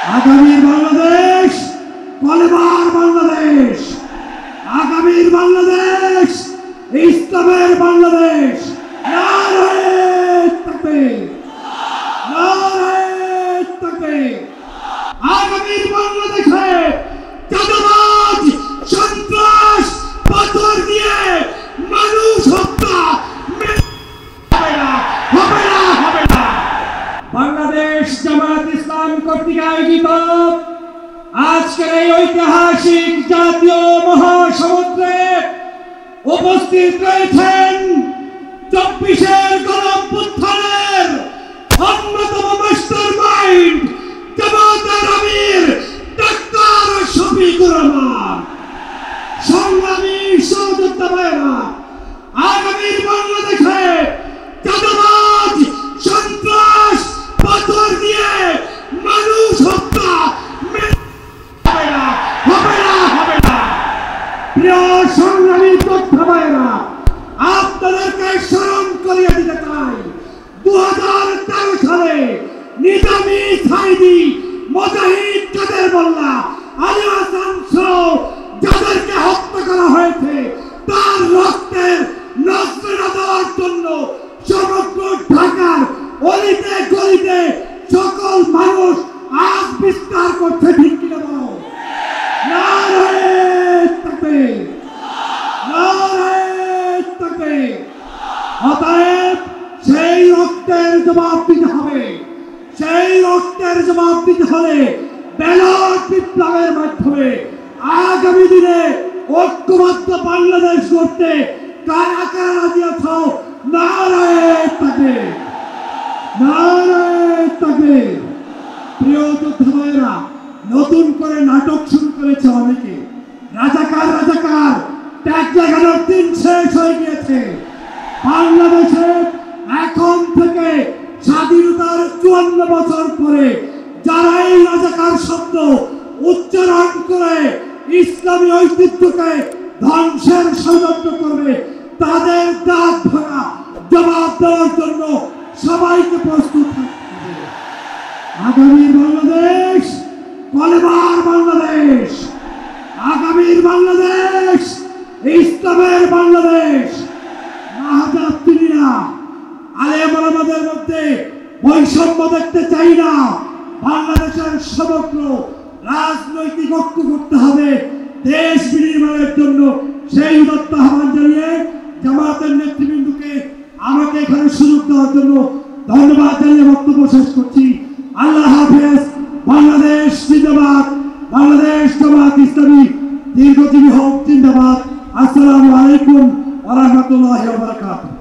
আগামীর বাংলাদেশ কলেমার বাংলাদেশ, আগামীর বাংলাদেশ ইসলামের বাংলাদেশ। নারায়ে তাকবীর, নারায়ে তাকবীর। আগামীর বাংলাদেশে চাঁদাবাজ, সন্ত্রাস, পাথর দিয়ে মানুষ হত্যা হবে না, হবে না। বাংলাদেশ জামায়াত ইসলাম কর্তৃক আয়োজিত আজকের এই ঐতিহাসিক জাতীয় মহাসমুদ্রে উপস্থিত রয়েছেন 24-এর গণঅভ্যুত্থানের অন্যতম মাস্টার মাইন্ড জামায়াতের আমির ডাক্তার শফিকুর রহমান। সংগ্রামী সহযোদ্ধা ভাইয়েরা, আগামীর বাংলাদেশে চাঁদাবাজ, সন্ত্রাস, পাথর দিয়ে মানুষ হত্যা হবে না, হবে না, হবে না। প্রিয় সংগ্রামী যোদ্ধা ভাইয়েরা, আপনাদেরকে স্মরণ করিয়ে দিতে চাই 2013 সালে নিজামী, সাইদি, মুজাহিদ, কাদের মোল্লা, আলী হাসান সহ যাদেরকে হত্যা করা হয়েছে তার রক্তের নজরানা দেওয়ার জন্য সমগ্র ঢাকার অলিতে গলিতে সকল মানুষ আজ বিস্তার করছে। ঠিক কিনা বলো? নারায়ে তাকবীর, নারায়ে তাকবীর। অতএব সেই রক্তের জবাব দিতে হবে, সেই রক্তের জবাব দিতে হলে ব্যালট বিপ্লবের মাধ্যমে আগামী দিনে ঐক্যবদ্ধ বাংলাদেশ গড়তে কারা কারা রাজি আছো? নারায়ে তাকবীর, নারায়ে তাকবীর। প্রিয় যোদ্ধা ভাইয়েরা, নতুন করে নাটক শুরু করেছে অনেকে। রাজাকার রাজাকার ট্যাগ লাগানোর দিন শেষ হয়ে গিয়েছে। বাংলাদেশে এখন থেকে স্বাধীনতার 54 বছর পরে যারা এই রাজাকার শব্দ উচ্চারণ করে ইসলামী ঐতিহ্যকে ধ্বংসের ষড়যন্ত্র করবে, তাদের দাঁত ভাঙা জবাব দেওয়ার জন্য সবাইকে প্রস্তুত থাকতে হবে। আগামীর বাংলাদেশ কলেমার বাংলাদেশ, আগামীর বাংলাদেশ ইসলামের বাংলাদেশ। মাহাজাত্রীরা, আলেম ওলামাদের মধ্যে বৈষম্য দেখতে চাই না। বাংলাদেশের সমগ্র রাজনৈতিক ঐক্য করতে হবে দেশ বিনির্মাণের জন্য। সেই উদাত্ত আহ্বান জানিয়ে জামায়াতের নেতৃবৃন্দকে আমাকে এখানে সুযোগ দেওয়ার জন্য ধন্যবাদ জানিয়ে বক্তব্য শেষ করছি। আল্লাহ হাফেজ। বাংলাদেশ জিন্দাবাদ, বাংলাদেশ জামায়াত ইসলামী দীর্ঘজীবী হোক, জিন্দাবাদ। আসসালামু আলাইকুম ওয়া রাহমাতুল্লাহি ওয়া বারাকাতুহু।